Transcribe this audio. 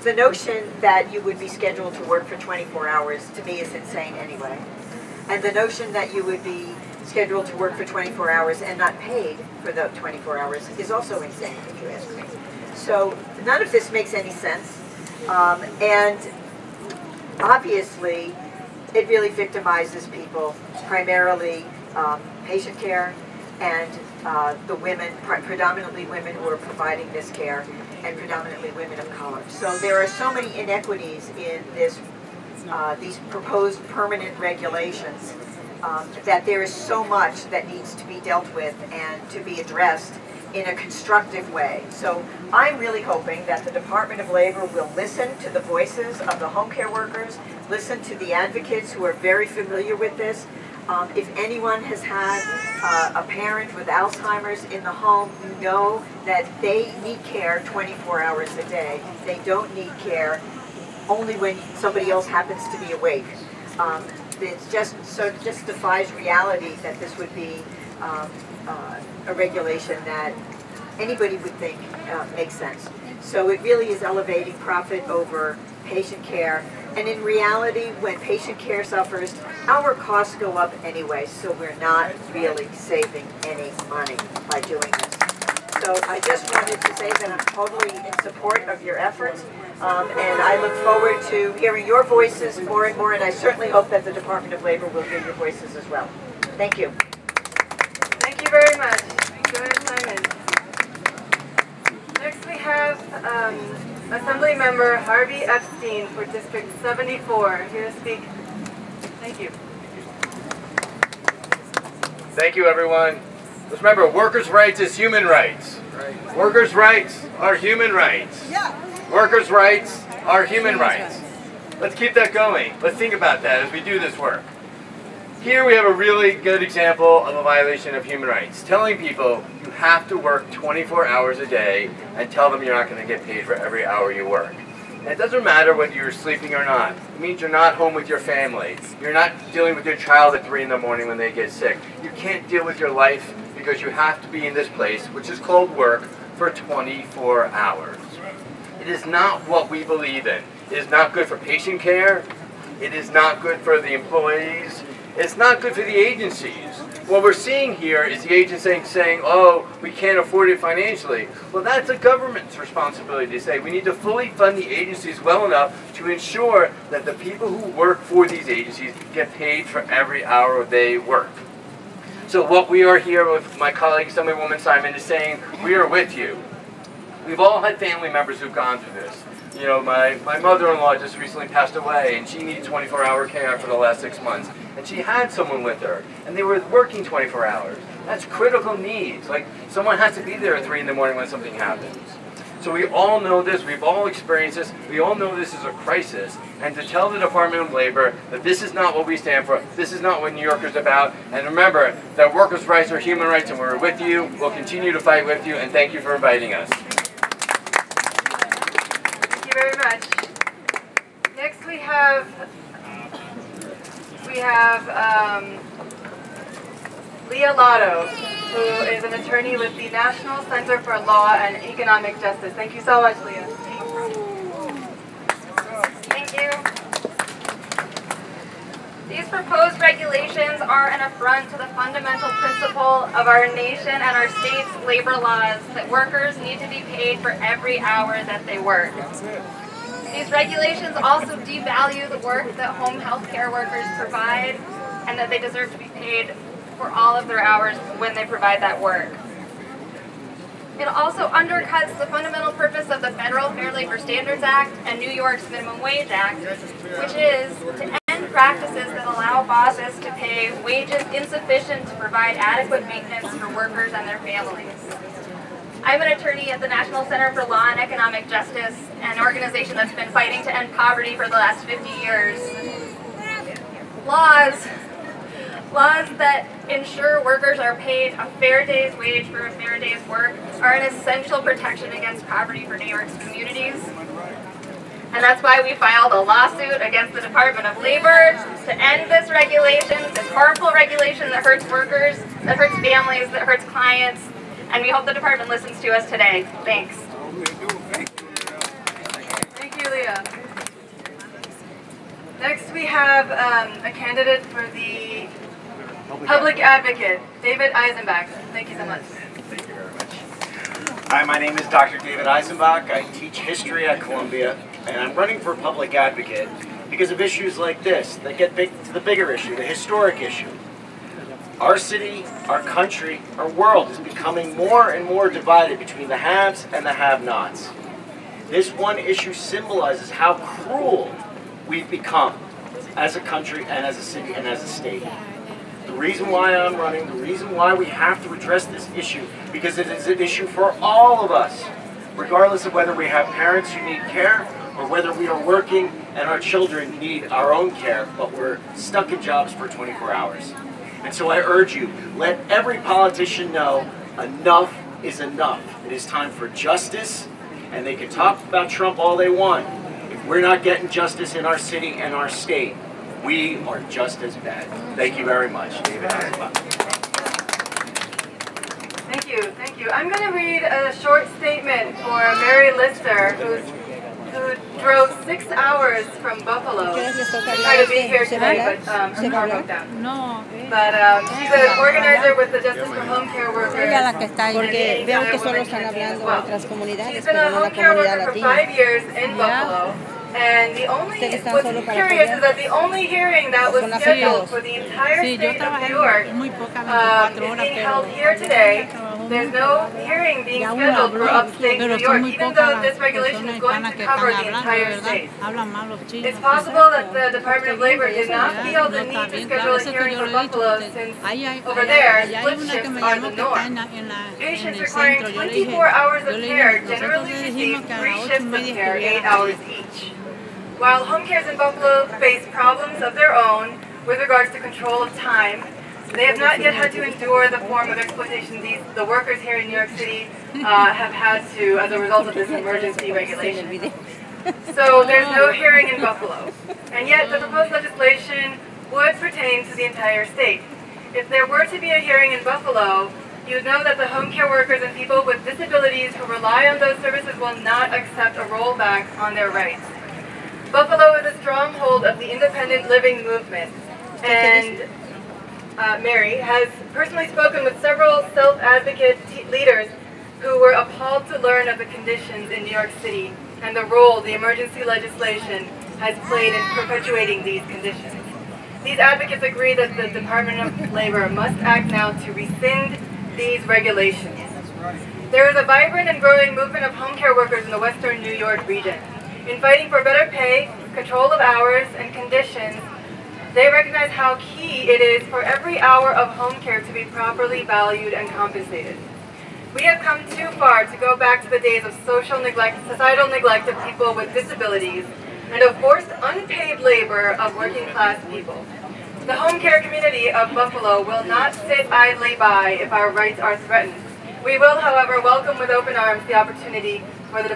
the notion that you would be scheduled to work for 24 hours to me is insane anyway. And the notion that you would be scheduled to work for 24 hours and not paid for the 24 hours is also insane, if you ask me. So none of this makes any sense. And obviously, it really victimizes people, primarily patient care and the women, predominantly women who are providing this care, and predominantly women of color. So there are so many inequities in this, these proposed permanent regulations that there is so much that needs to be dealt with and to be addressed in a constructive way. So I'm really hoping that the Department of Labor will listen to the voices of the home care workers, listen to the advocates who are very familiar with this. If anyone has had a parent with Alzheimer's in the home, you know that they need care 24 hours a day. They don't need care only when somebody else happens to be awake. It just defies reality that this would be a regulation that anybody would think makes sense. So it really is elevating profit over patient care. And in reality, when patient care suffers, our costs go up anyway, so we're not really saving any money by doing this. So I just wanted to say that I'm totally in support of your efforts, and I look forward to hearing your voices more and more, and I certainly hope that the Department of Labor will hear your voices as well. Thank you. Thank you very much. Joanne Simon. Next we have Assembly Member Harvey Epstein for District 74, here to speak. Thank you. Thank you, everyone. Just remember, workers' rights is human rights. Workers' rights are human rights. Workers' rights are human rights. Let's keep that going. Let's think about that as we do this work. Here we have a really good example of a violation of human rights. Telling people you have to work 24 hours a day and tell them you're not going to get paid for every hour you work. And it doesn't matter whether you're sleeping or not. It means you're not home with your family. You're not dealing with your child at 3 in the morning when they get sick. You can't deal with your life because you have to be in this place, which is called work, for 24 hours. It is not what we believe in. It is not good for patient care. It is not good for the employees. It's not good for the agencies. What we're seeing here is the agency saying, oh, we can't afford it financially. Well, that's the government's responsibility to say we need to fully fund the agencies well enough to ensure that the people who work for these agencies get paid for every hour they work. So what we are here with my colleague, Assemblywoman Simon, is saying, we are with you. We've all had family members who've gone through this. You know, my mother-in-law just recently passed away, and she needed 24-hour care for the last 6 months. And she had someone with her, and they were working 24 hours. That's critical needs. Like, someone has to be there at 3 in the morning when something happens. So we all know this, we've all experienced this, we all know this is a crisis. And to tell the Department of Labor that this is not what we stand for, this is not what New Yorkers are about, and remember that workers' rights are human rights, and we're with you, we'll continue to fight with you, and thank you for inviting us. Thank you very much. Next we have Leah Lotto, who is an attorney with the National Center for Law and Economic Justice. Thank you so much, Leah. Thank you. These proposed regulations are an affront to the fundamental principle of our nation and our state's labor laws that workers need to be paid for every hour that they work. These regulations also devalue the work that home health care workers provide and that they deserve to be paid for all of their hours when they provide that work. It also undercuts the fundamental purpose of the Federal Fair Labor Standards Act and New York's Minimum Wage Act, which is to end practices that allow bosses to pay wages insufficient to provide adequate maintenance for workers and their families. I'm an attorney at the National Center for Law and Economic Justice, an organization that's been fighting to end poverty for the last 50 years. Laws that ensure workers are paid a fair day's wage for a fair day's work are an essential protection against poverty for New York's communities. And that's why we filed a lawsuit against the Department of Labor to end this regulation, this harmful regulation that hurts workers, that hurts families, that hurts clients. And we hope the department listens to us today. Thanks. Thank you, Leah. Next we have a candidate for the Public Advocate, David Eisenbach. Thank you so much. Thank you very much. Hi, my name is Dr. David Eisenbach. I teach history at Columbia, and I'm running for Public Advocate because of issues like this that get to the bigger issue, the historic issue. Our city, our country, our world is becoming more and more divided between the haves and the have-nots. This one issue symbolizes how cruel we've become as a country and as a city and as a state. The reason why I'm running, the reason why we have to address this issue, because it is an issue for all of us, regardless of whether we have parents who need care or whether we are working and our children need our own care, but we're stuck in jobs for 24 hours. And so I urge you, let every politician know enough is enough. It is time for justice, and they can talk about Trump all they want. If we're not getting justice in our city and our state, we are just as bad. Thank you very much. David Eisenbach. Thank you, thank you. I'm going to read a short statement for Mary Lister, who drove 6 hours from Buffalo to try to be here today, but her car broke down. But she's an organizer with the Justice for Home Care Workers. Porque veo que solo están hablando de otras comunidades, She's been a home care worker for 5 years in Buffalo. And the only, what's curious is that the only hearing that was scheduled for the entire state of New York is being held here today. There's no hearing being scheduled for upstate New York, even though this regulation is going to cover the entire state. It's possible that the Department of Labor did not feel the need to schedule a hearing for Buffalo since over there, split shifts are the norm. Patients requiring 24 hours of care generally receive 3 shifts of care, 8 hours each. While home cares in Buffalo face problems of their own with regards to control of time, they have not yet had to endure the form of exploitation the workers here in New York City have had to as a result of this emergency regulation. So there's no hearing in Buffalo. And yet the proposed legislation would pertain to the entire state. If there were to be a hearing in Buffalo, you would know that the home care workers and people with disabilities who rely on those services will not accept a rollback on their rights. Buffalo is a stronghold of the independent living movement, and Mary has personally spoken with several self-advocate leaders who were appalled to learn of the conditions in New York City and the role the emergency legislation has played in perpetuating these conditions. These advocates agree that the Department of Labor must act now to rescind these regulations. There is a vibrant and growing movement of home care workers in the Western New York region. In fighting for better pay, control of hours, and conditions, they recognize how key it is for every hour of home care to be properly valued and compensated. We have come too far to go back to the days of societal neglect of people with disabilities and of forced unpaid labor of working class people. The home care community of Buffalo will not sit idly by if our rights are threatened. We will, however, welcome with open arms the opportunity for the